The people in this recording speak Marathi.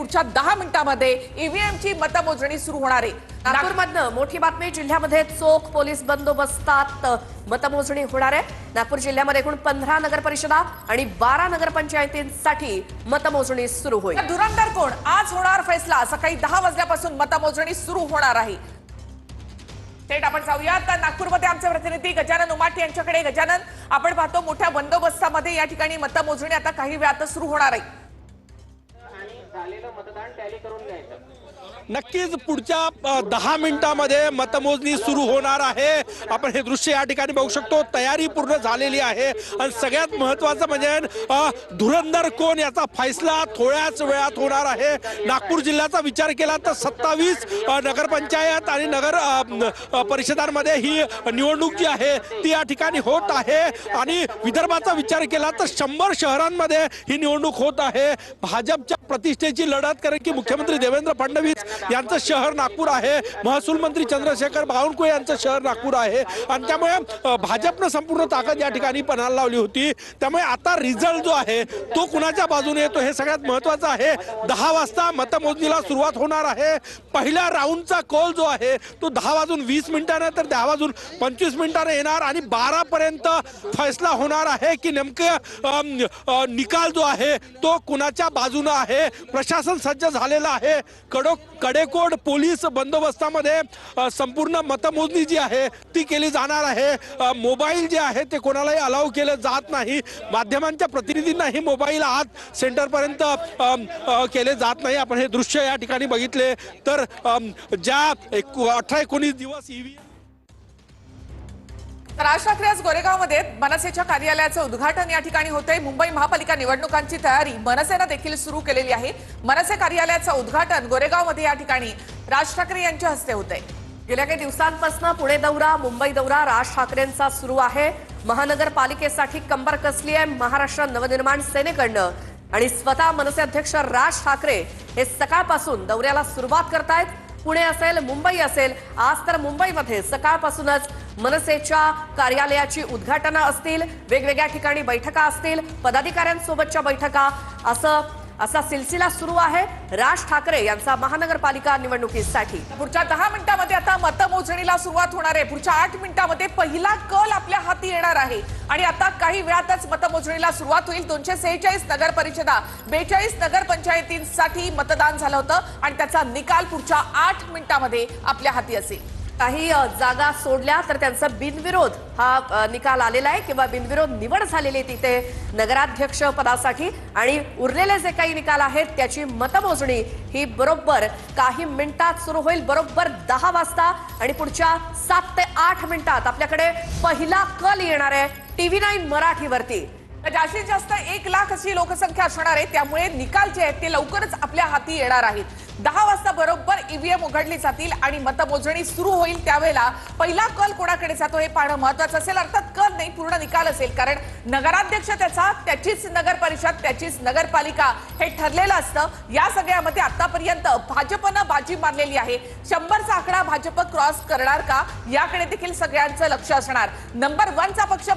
पुढच्या 10 मिनिटांमध्ये ईव्हीएमची मतमोजणी सुरू होणार आहे। नागपूरमधनं मोठी बातमी, जिल्ह्यामध्ये चोख पोलीस बंदोबस्तात मतमोजणी होणार आहे। नागपूर जिल्ह्यामध्ये एकूण 15 नगरपरिषदा आणि 12 नगरपंचायतींसाठी मतमोजणी सुरू होईल। धुरंधर कोण, आज होणार फैसला। सकाळी 10 वाजल्यापासून मतमोजणी सुरू होणार आहे। थेट आपण जाऊयात नागपूरमध्ये आमचे प्रतिनिधी गजानन उमाटे यांच्याकडे। गजानन, आपण पाहतो मोठ्या बंदोबस्तामध्ये या ठिकाणी मतमोजणी आता काही वेळात सुरू होणार आहे। मतदान टॅली करून घ्यायचं। नक्कीच पुढच्या 10 मिनिटांमध्ये मतमोजणी सुरू होणार आहे। आपण हे दृश्य या ठिकाणी बघू शकतो, तयारी पूर्ण झालेली आहे आणि सगळ्यात महत्त्वाचं म्हणजे धुरंधर कोण याचा फैसला थोड्याच वेळात होणार आहे। नागपूर जिल्ह्याचा विचार केला तर 27 नगरपंचायत आणि नगर परिषदांमध्ये ही निवडणूक जी आहे ती या ठिकाणी होत आहे आणि विदर्भाचा विचार केला तर 100 शहरांमध्ये ही निवडणूक होत आहे। भाजपच्या प्रतिष्ठेची लढत, कारण की मुख्यमंत्री देवेंद्र फडणवीस यांचं शहर नागपूर आहे, महसूल मंत्री चंद्रशेखर बावनकुळे यांचं शहर नागपूर आहे आणि त्यामुळे भाजपनं संपूर्ण ताकद या ठिकाणी पणाला लावली होती। त्यामुळे आता रिझल्ट जो आहे तो कुणाच्या बाजूने येतो हे सगळ्यात महत्त्वाचं आहे। 10 वाजता मतमोजणीला सुरुवात होणार आहे। पहिल्या राऊंडचा कॉल जो आहे तो 10:20 तर 10:25 येणार आणि 12 पर्यंत फैसला होणार आहे की नेमकं निकाल जो आहे तो कुणाच्या बाजूने आहे। प्रशासन सज्ज झालेलं आहे। कडेकोट पोलीस बंदोबस्तामध्ये संपूर्ण मतमोजणी जी आहे ती केली जाणार आहे। मोबाईल जे आहे ते कोणालाही अलाउ केले जात नाही। माध्यमांच्या प्रतिनिधींनाही मोबाईल आत सेंटरपर्यंत केले जात नाही। आपण हे दृश्य या ठिकाणी बघितले तर ज्या 18-19 दिवस ईव्हीएम राज ठाकरे आज गोरेगावमध्ये मनसेच्या कार्यालयाचं उद्घाटन या ठिकाणी होतंय। मुंबई महापालिका निवडणुकांची तयारी मनसेनं देखील सुरू केलेली आहे। मनसे कार्यालयाचं उद्घाटन गोरेगावमध्ये या ठिकाणी राज ठाकरे यांच्या हस्ते होतंय। गेल्या काही दिवसांपासून पुणे दौरा, मुंबई दौरा राज ठाकरेंचा सुरू आहे। महानगरपालिकेसाठी कंबर कसली आहे महाराष्ट्र नवनिर्माण सेनेकडनं आणि स्वतः मनसे अध्यक्ष राज ठाकरे हे सकाळपासून दौऱ्याला सुरुवात करतायत। पुणे असेल, मुंबई असेल, आज तर मुंबईमध्ये सकाळपासूनच मनसेच्या कार्यालयाची उद्घाटनं असतील, वेगवेगळ्या ठिकाणी बैठका असतील, पदाधिकाऱ्यांसोबतच्या बैठका, असा सिलसिला सुरू आहे राज ठाकरे यांचा महानगरपालिका निवडणुकीसाठी। पुढच्या 10 मिनिटांमध्ये आता मतमोजणीला सुरुवात होणार आहे। पुढच्या 8 मिनिटांमध्ये पहिला कल आपल्या हाती येणार आहे आणि आता काही वेळातच मतमोजणीला सुरुवात होईल। 246 नगर परिषदा, 42 नगरपंचायतींसाठी मतदान झालं होतं आणि त्याचा निकाल पुढच्या 8 मिनिटांमध्ये आपल्या हाती असेल। काही जागा सोडल्या तर त्यांचा बिनविरोध हा निकाल आलेला आहे किंवा बिनविरोध निवड झालेली तिथे नगराध्यक्ष पदासाठी आणि उरलेले जे काही निकाल आहेत त्याची मतमोजणी ही बरोबर काही मिनिटात सुरू होईल, बरोबर 10 वाजता आणि पुढच्या 7 ते 8 मिनिटात आपल्याकडे पहिला कल येणार आहे TV9 मराठीवरती। जास्तीत जास्त 1 लाख अशी लोकसंख्या असणार आहे, त्यामुळे निकाल जे आहेत ते लवकरच आपल्या हाती येणार आहेत। 10 वाजता बरोबर ईव्हीएम उघडली जातील आणि मतमोजणी सुरू होईल। त्यावेळेला पहिला कल कोणाकडे जातो हे पाहणं महत्त्वाचं असेल। अर्थात कल नाही, पूर्ण निकाल असेल, कारण नगराध्यक्ष त्याचीच नगर परिषद, त्याचीच नगरपालिका हे ठरलेलं असतं। या सगळ्यामध्ये आतापर्यंत भाजपनं बाजी मारलेली आहे। 100चा आकडा भाजप क्रॉस करणार का याकडे देखील सगळ्यांचं लक्ष असणार। नंबर 1चा पक्ष